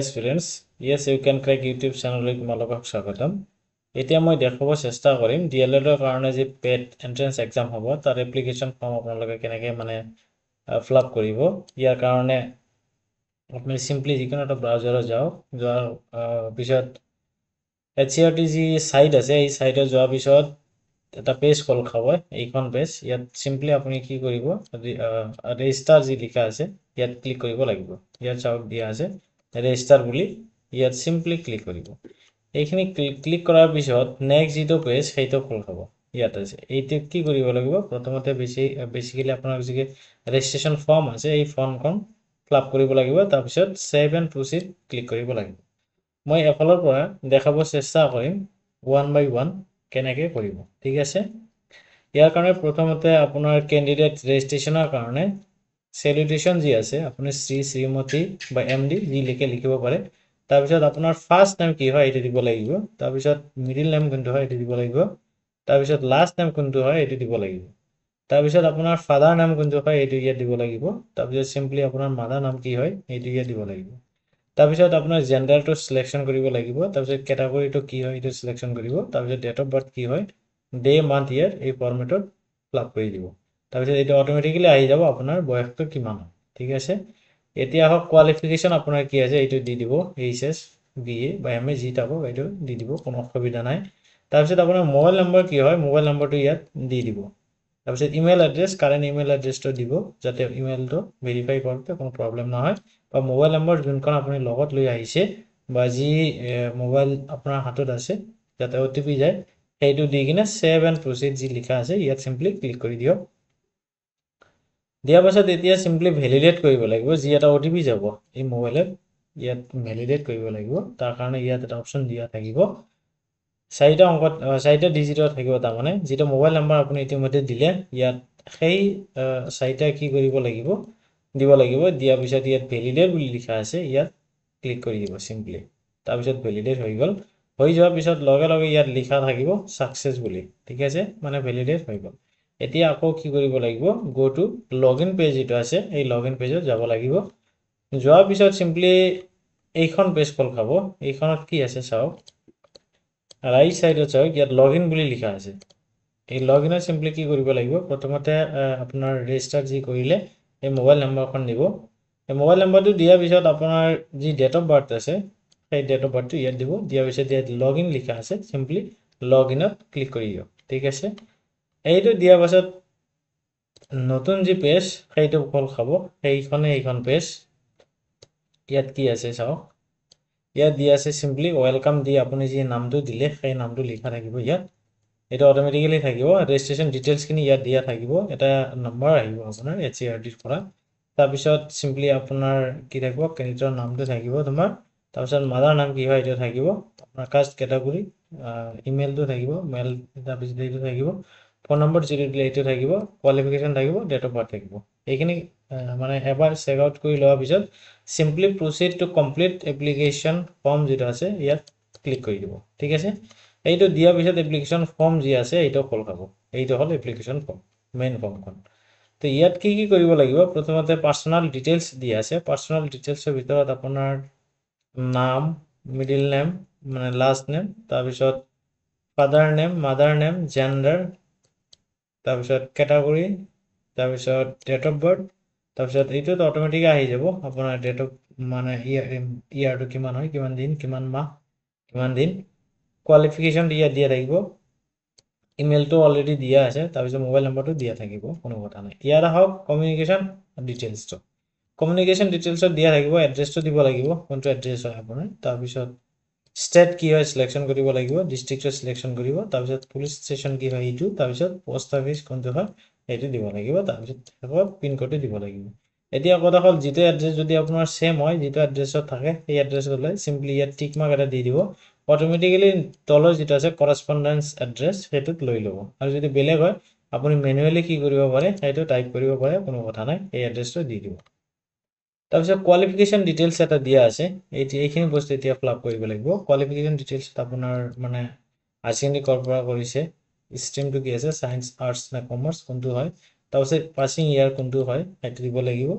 Students, yes, you can crack YouTube channel তোমালোকক স্বাগতম। এতিয়া মই দেখাব চেষ্টা কৰিম DLED ৰ কাৰণে যে পেট এন্ট্ৰেন্স এক্সাম হ'ব তাৰ এপ্লিকেশন ফৰ্ম আপোনালোকে কেনেকৈ মানে ফিল আপ কৰিব। ইয়াৰ কাৰণে আপুনি সিম্পলি যিকোনো এটা ব্ৰাউজাৰত যাওক, যোৱাৰ পিছত HCRT যি সাইট আছে এই সাইটত যোৱাৰ পিছত এটা পেজ খোল খাব। এইখন পেজ ইয়াত সিম্পলি আপুনি কি কৰিব, ৰেজিষ্টাৰ যি লিখা আছে ইয়াত ক্লিক কৰিব লাগিব। ইয়াত চাওক দিয়া আছে ৰেজিষ্টাৰ বুলি, ইয়াত সিম্পলি ক্লিক কৰিব। এইখিনি ক্লিক কৰাৰ পিছত নেক্সট যিটো পেজ সেইটো খোল খাব। ইয়াত আছে এইটো কি কৰিব লাগিব, প্ৰথমতে বেসিক্যালি আপোনাৰ যি ৰেজিষ্ট্ৰেচন ফৰ্ম আছে এই ফৰ্মখন ফিল আপ কৰিব লাগিব। তাৰপিছত সেভ এণ্ড প্ৰচিড ক্লিক কৰিব লাগিব। মই এফালৰ পৰা দেখাব চেষ্টা কৰিম ওৱান বাই ওৱান কেনেকৈ কৰিব, ঠিক আছে। ইয়াৰ কাৰণে প্ৰথমতে আপোনাৰ কেণ্ডিডেট ৰেজিষ্ট্ৰেশ্যনৰ কাৰণে সেলিউটেশন যি আছে আপুনি শ্ৰী শ্ৰীমতী বা MD যি লিখিব পাৰে। তাৰপিছত আপোনাৰ ফাৰ্ষ্ট নেম কি হয় এইটো দিব লাগিব। তাৰপিছত মিডিল নেম কোনটো হয় এইটো দিব লাগিব। তাৰপিছত লাষ্ট নেম কোনটো হয় এইটো দিব লাগিব। তাৰপিছত আপোনাৰ ফাদাৰ নাম কোনটো হয় এইটো ইয়াত দিব লাগিব। তাৰপিছত সিম্পলি আপোনাৰ মাদাৰ নাম কি হয় এইটো ইয়াত দিব লাগিব। তাৰপিছত আপোনাৰ জেন্ডাৰটো সিলেকশ্যন কৰিব লাগিব। তাৰপিছত কেটাগৰীটো কি হয় এইটো সিলেকশ্যন কৰিব। তাৰপিছত ডেট অফ বাৰ্থ কি হয়, ডে মান্থ ইয়াৰ এই ফৰ্মেটত ফিল আপ কৰি দিব। তাৰপিছত এইটো অটোমেটিক্যালি আহি যাব আপোনাৰ বয়সটো কিমান হয়, ঠিক আছে। এতিয়া হওক কোৱালিফিকেশ্যন আপোনাৰ কি আছে এইটো দি দিব, HS BA বা MA যি থাকক এইটো দি দিব, কোনো অসুবিধা নাই। তাৰপিছত আপোনাৰ মোবাইল নম্বৰ কি হয়, মোবাইল নম্বৰটো ইয়াত দি দিব। তাৰপিছত ইমেইল এড্ৰেছ, কাৰেণ্ট ইমেইল এড্ৰেছটো দিব যাতে ইমেইলটো ভেৰিফাই কৰোঁতে কোনো প্ৰব্লেম নহয়। বা মোবাইল নম্বৰ যোনখন আপুনি লগত লৈ আহিছে বা যি মোবাইল আপোনাৰ হাতত আছে যাতে OTP যায় সেইটো দি কিনে সেভ এণ্ড প্ৰচিড যি লিখা আছে ইয়াত সিম্পলি ক্লিক কৰি দিয়ক। দিয়াৰ পাছত এতিয়া সিম্পলি ভেলিডেট কৰিব লাগিব যি এটা OTP যাব এই মোবাইলত, ইয়াত ভেলিডেট কৰিব লাগিব। তাৰ কাৰণে ইয়াত এটা অপশ্যন দিয়া থাকিব, চাৰিটা ডিজিটৰ থাকিব। তাৰমানে যিটো মোবাইল নম্বৰ আপুনি ইতিমধ্যে দিলে ইয়াত সেই চাৰিটা কি কৰিব লাগিব, দিব লাগিব। দিয়াৰ পিছত ইয়াত ভেলিডেট বুলি লিখা আছে ইয়াত ক্লিক কৰি দিব সিম্পলি। তাৰপিছত ভেলিডেট হৈ গ'ল। হৈ যোৱাৰ পিছত লগে লগে ইয়াত লিখা থাকিব সাকসেছ বুলি, ঠিক আছে, মানে ভেলিডেট হৈ গ'ল। এতিয়া আকৌ কি কৰিব লাগিব, গো টু লগইন পেজ যিটো আছে এই লগইন পেজত যাব লাগিব। যোৱাৰ পিছত সিম্পলি এইখন পেজ খোল খাব। এইখনত কি আছে চাওক, ৰাইট সাইডত চাওক ইয়াত লগইন বুলি লিখা আছে। এই লগইনত সিম্পলি কি কৰিব লাগিব, প্ৰথমতে আপোনাৰ ৰেজিষ্টাৰ যি কৰিলে এই মোবাইল নম্বৰখন দিব। এই মোবাইল নম্বৰটো দিয়াৰ পিছত আপোনাৰ যি ডেট অফ বাৰ্থ আছে সেই ডেট অফ বাৰ্থটো ইয়াত দিব। দিয়াৰ পিছত ইয়াত লগইন লিখা আছে সিম্পলি লগইনত ক্লিক কৰি দিয়ক, ঠিক আছে। এইটো দিয়াৰ পাছত নতুন যি পেজ সেইটো খোল খাব। এইখন পেজ ইয়াত কি আছে চাওক, ইয়াত দিয়া আছে সিম্পলি ওয়েলকাম দি আপুনি যি নামটো দিলে সেই নামটো লিখা থাকিব ইয়াত। এটা অটোমেটিক্যালি থাকিব। ৰেজিষ্ট্ৰেশ্যন ডিটেইলছখিনি ইয়াত দিয়া থাকিব। এটা নম্বৰ আহিব আপোনাৰ HCRTৰ পৰা। তাৰপিছত সিম্পলি আপোনাৰ কি থাকিব, কেণ্ডিডেটৰ নামটো থাকিব তোমাৰ। তাৰপিছত মাদাৰ নাম কি হয় এইটো থাকিব। আপোনাৰ কাষ্ট কেটাগৰী, ইমেইলটো থাকিব, মেইল তাৰপিছত এইটো থাকিব। ফোন নম্বৰ যিটো দিলে এইটো থাকিব। কোৱালিফিকেশ্যন থাকিব, ডেট অফ বাৰ্থ থাকিব। এইখিনি মানে এবাৰ চেক আউট কৰি লোৱাৰ পিছত simply proceed to complete application form যিটো আছে ইয়াত ক্লিক কৰি দিব, ঠিক আছে। এইটো দিয়াৰ পিছত এপ্লিকেশ্যন ফৰ্ম যি আছে এইটো খোল খাব। এইটো হ'ল এপ্লিকেশ্যন ফৰ্ম, মেইন ফৰ্মখন। তো ইয়াত কি কৰিব লাগিব, প্ৰথমতে পাৰ্চনেল ডিটেইলছ দিয়া আছে। পাৰ্চনেল ডিটেইলছৰ ভিতৰত আপোনাৰ নাম, মিডিল নেম মানে লাষ্ট নেম, তাৰপিছত father name, mother name, gender, তাৰপিছত কেটাগৰী, তাৰপিছত ডেট অফ বাৰ্থ। তাৰপিছত এইটোত অটোমেটিক আহি যাব আপোনাৰ ডেট অফ মানে ইয়াৰটো কিমান হয়, কিমান দিন, কিমান মাহ, কিমান দিন। কোৱালিফিকেশ্যন ইয়াত দিয়া থাকিব। ইমেইলটো অলৰেডি দিয়া আছে। তাৰপিছত মোবাইল নম্বৰটো দিয়া থাকিব, কোনো কথা নাই। ইয়াত আহক কমিউনিকেশ্যন ডিটেইলছটো। কমিউনিকেশ্যন ডিটেইলছত দিয়া থাকিব, এড্ৰেছটো দিব লাগিব কোনটো এড্ৰেছ হয় আপোনাৰ। তাৰপিছত ষ্টেট কি হয় সিলেকশ্যন কৰিব লাগিব, ডিষ্ট্ৰিক্টটো সিলেকশ্যন কৰিব। তাৰপিছত পুলিচ ষ্টেচন কি হয় এইটো, তাৰপিছত পোষ্ট অফিচ কোনটো হয় সেইটো দিব লাগিব। তাৰপিছত পিনক'ডটো দিব লাগিব। এতিয়া কথা হ'ল যিটো এড্ৰেছ যদি আপোনাৰ সেম হয়, যিটো এড্ৰেছত থাকে সেই এড্ৰেছত হ'লে সিম্পলি ইয়াত টিক মাৰ্ক এটা দি দিব। অটোমেটিক্যালি তলৰ যিটো আছে কৰস্পণ্ডেন্স এড্ৰেছ সেইটোত লৈ ল'ব। আৰু যদি বেলেগ হয় আপুনি মেনুৱেলি কি কৰিব পাৰে সেইটো টাইপ কৰিব পাৰে, কোনো কথা নাই, এই এড্ৰেছটো দি দিব। তাৰপিছত কোৱালিফিকেশ্যন ডিটেইলছ এটা দিয়া আছে। এইখিনি বস্তু এতিয়া ফিল আপ কৰিব লাগিব। কোৱালিফিকেশ্যন ডিটেইলছত আপোনাৰ মানে হায়াৰ ছেকেণ্ডেৰী ক'ৰ পৰা কৰিছে, ষ্ট্ৰীমটো কি আছে, ছায়েন্স, আৰ্টছ নে কমাৰ্চ কোনটো হয়, তাৰপিছত পাছিং ইয়াৰ কোনটো হয় সেইটো দিব লাগিব।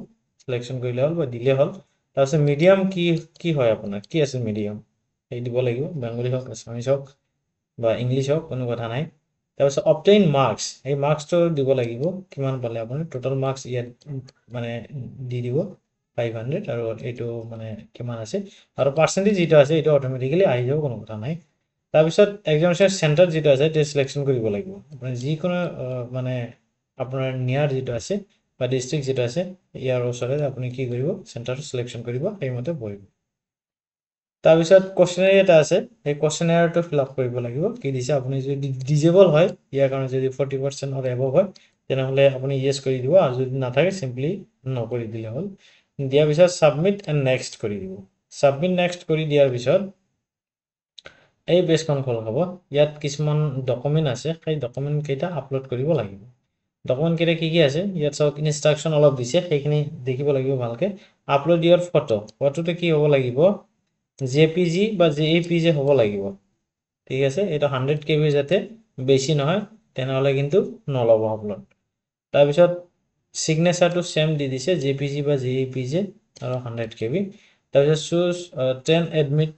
চিলেকশ্যন কৰিলে হ'ল বা দিলে হ'ল। তাৰপিছত মিডিয়াম কি হয় আপোনাৰ কি আছে মিডিয়াম সেই দিব লাগিব বেংগলী হওক আছামিজ হওক বা ইংলিছ হওক কোনো কথা নাই তাৰপিছত অবটেইন মাৰ্কছ এই মাৰ্কছটো দিব লাগিব কিমান পালে আপুনি টোটেল মাৰ্কছ ইয়াত মানে দি দিব 500 আৰু এইটো মানে কিমান আছে আৰু পাৰ্চেন্টেজ যেটো আছে এইটো অটোমেটিক্যালি আহি যাব কোনো কথা নাই তাৰপিছত এক্সামিনেশ্যন চেণ্টাৰ যেটো আছে সেইটো সিলেকশন কৰিব লাগিব আপুনি যিকোনো মানে আপোনাৰ নিয়াৰ যেটো আছে বা ডিস্ট্ৰিক্ট যেটো আছে ইয়াৰ ওচৰত আপুনি কি কৰিব চেণ্টাৰটো সিলেকশন কৰিব সেইমতে বহিব তাৰপিছত কোৱেশ্চনাৰী এটা আছে এই কোৱেশ্চনাৰীটো ফিল আপ কৰিব লাগিব কি দিছে আপুনি যদি ডিজেবল হয় ইয়াৰ কাৰণে যদি 40% অৰ এবভ হয় তেনেহলে আপুনি ইয়েস কৰি দিব আৰু যদি নাথাকে সিম্পলি নকৰি দিলে হ'ল দিয়াৰ পিছত সাবমিট এণ্ড নেক্সট কৰি দিব সাবমিট নেক্সট কৰি দিয়াৰ পিছত এই পেজখন খোল হ'ব ইয়াত কিছুমান ডকুমেন্ট আছে সেই ডকুমেন্ট কেইটা আপলোড কৰিব লাগিব ডকুমেন্ট কেইটা কি আছে ইয়াত সব ইনষ্ট্ৰাকচন অলপ দিছে সেইখিনি দেখিব লাগিব ভালকে আপলোড ইয়োৰ ফটোটো কি হ'ব লাগিব জেপিজি বা জেএপিজি হ'ব লাগিব ঠিক আছে এটা 100 কেবি যাতে বেছি নহয় তেনেহলে কিন্তু নলব আপলোড তাৰপিছত সিগনেচাৰটো সেম দি দিছে জেপিজি বা জেএপিজি আৰু 100 কেবি তাৰপিছত choose 10 admit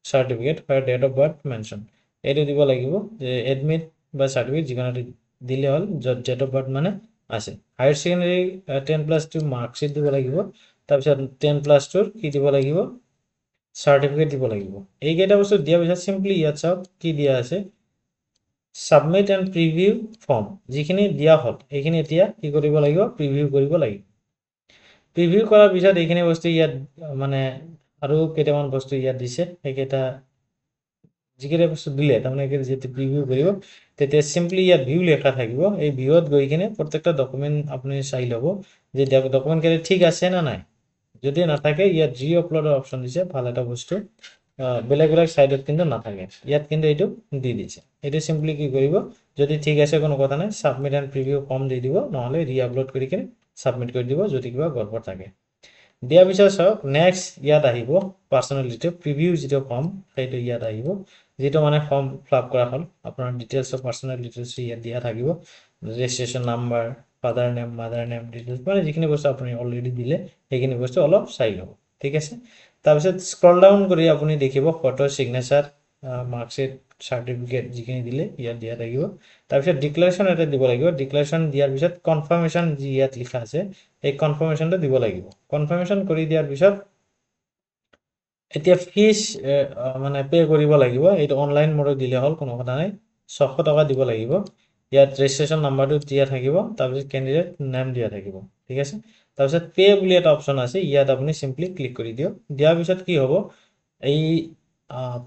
certificate for date of birth mention এইটো দিব লাগিব যে এডমিট বা সার্টিফিকেট যিকোনো দিলে হল যত ডেট অফ বার্থ মানে আছে হায়ার সেকেন্ডারি 10+2 মার্কশিট দিব লাগিব তাৰপিছত 10+2 কি দিব লাগিব সার্টিফিকেট দিব লাগিব এই কেইটা বস্তু দিয়া পিছত সিম্পলি ইয়াত সব কি দিয়া আছে সাবমিট এণ্ড প্ৰিভিউ ফৰ্ম যিখিনি দিয়া হল এইখিনি এতিয়া কি কৰিব লাগিব প্ৰিভিউ কৰিব লাগিব প্ৰিভিউ কৰাৰ পিছত এইখিনি বস্তু ইয়াত মানে আৰু কেইটামান বস্তু ইয়াত দিছে সেইকেইটা যিকেইটা বস্তু দিলে তাৰমানে যেতিয়া প্ৰিভিউ কৰিব তেতিয়া সিম্পলি ইয়াত ভিউ লেখা থাকিব এই ভিউত গৈ কিনে প্ৰত্যেকটা ডকুমেন্ট আপুনি চাই ল'ব যে ডকুমেন্ট কেইটা ঠিক আছে না নাই যদি নাথাকে ইয়াত জি আপলোডৰ অপচন দিছে ভাল এটা বস্তু বেলেগ বেলেগ সাইডত কিন্তু নাথাকে ইয়াত কিন্তু এইটো দি দিছে এইটো সিম্পলি কি কৰিব যদি ঠিক আছে কোনো কথা নাই সাবমিট এণ্ড প্ৰিভিউ ফৰ্ম দি দিব নহলে ৰি আপলোড কৰি কিনে সাবমিট কৰি দিব যদি কিবা গড়বড় থাকে দিয়াৰ পিছত সব নেক্সট ইয়াত আহিব পাৰ্সোনাল ডিটেইল প্ৰিভিউ যেটো ফৰ্ম সেইটো ইয়াত আহিব যেটো মানে ফৰ্ম ফিল কৰা হল আপোনাৰ ডিটেইলছ অফ পাৰ্সোনাল ডিটেইলছ ইয়াত দিয়া থাকিব registration number father name mother name details মানে যিখিনি বস্তু আপুনি অলৰেডি দিলে সেইখিনি বস্তু অলপ চাই ল'ব ঠিক আছে তাৰপিছত স্ক্ৰল ডাউন কৰি আপুনি দেখিব ফটো সিগনেচাৰ মাৰ্কশিট সাৰ্টিফিকেট যিখিনি দিলে ইয়াত দিয়া থাকিব তাৰপিছত ডিক্লাৰেশন এটা দিব লাগিব ডিক্লাৰেশন দিয়াৰ পিছত কনফাৰ্মেশন যি ইয়াত লিখা আছে এই কনফাৰ্মেশনটো দিব লাগিব কনফাৰ্মেশন কৰি দিয়াৰ পিছত এতিয়া ফিজ মানে পে কৰিব লাগিব এইটো অনলাইন মোডত দিলে হল কোনো কথা নাই 600 টকা দিব লাগিব ইয়াত ৰেজিষ্ট্ৰেচন নাম্বাৰটো দিয়া থাকিব তাৰপিছত ক্যান্ডিডেট নাম দিয়া থাকিব ঠিক আছে তাৰপিছত পে বুলি এটা অপচন আছে ইয়াত আপুনি সিম্পলি ক্লিক কৰি দিও দিয়াৰ পিছত কি হ'ব এই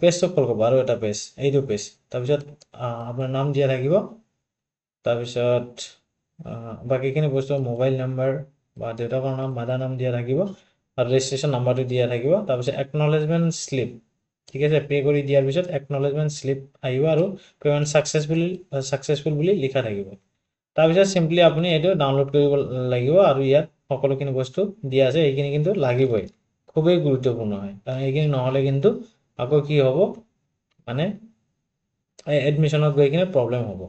পেজটো খোল হ'ব আৰু এটা পেজ এইটো পেজ তাৰপিছত আপোনাৰ নাম দিয়া থাকিব তাৰপিছত বাকিখিনি বস্তু মোবাইল নাম্বাৰ বা দেউতাকৰ নাম মাদাৰ নাম দিয়া থাকিব আৰু ৰেজিষ্ট্ৰেচন নাম্বাৰটো দিয়া থাকিব তাৰপিছত একনলেজমেন্ট স্লিপ ঠিক আছে পে কৰি দিয়াৰ পিছত একনলেজমেন্ট স্লিপ আহিব আৰু পেমেন্ট সাকসেসফুল বুলি লিখা থাকিব তাৰপিছত সিম্পলি আপুনি এটো ডাউনলোড কৰিব লাগিব আৰু ইয়াত সকলোখিনি বস্তু দিয়া আছে এইখিনি কিন্তু লাগিবই খুবেই গুৰুত্বপূৰ্ণ হয় কাৰণ এইখিনি নহলে কিন্তু আকৌ কি হ'ব মানে এডমিশনত গৈ কিনে প্ৰবলেম হ'ব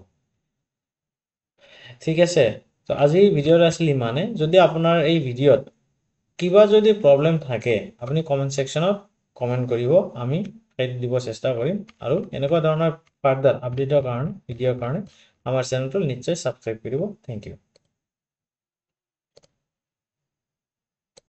ঠিক আছে তো আজি ভিডিঅ'ত আছিল ইমানে যদি আপোনাৰ এই ভিডিঅ'ত কিবা যদি প্ৰবলেম থাকে আপুনি কমেন্ট সেকশনত কমেন্ট কৰিব আমি সেইটো দিব চেষ্টা কৰিম আৰু এনেকুৱা ধৰণৰ ফাৰ্দাৰ আপডেটৰ কাৰণে ভিডিঅ'ৰ কাৰণে আমাৰ চেনেলটো নিশ্চয় সাবস্ক্ৰাইব কৰিব থ্যাংক ইউ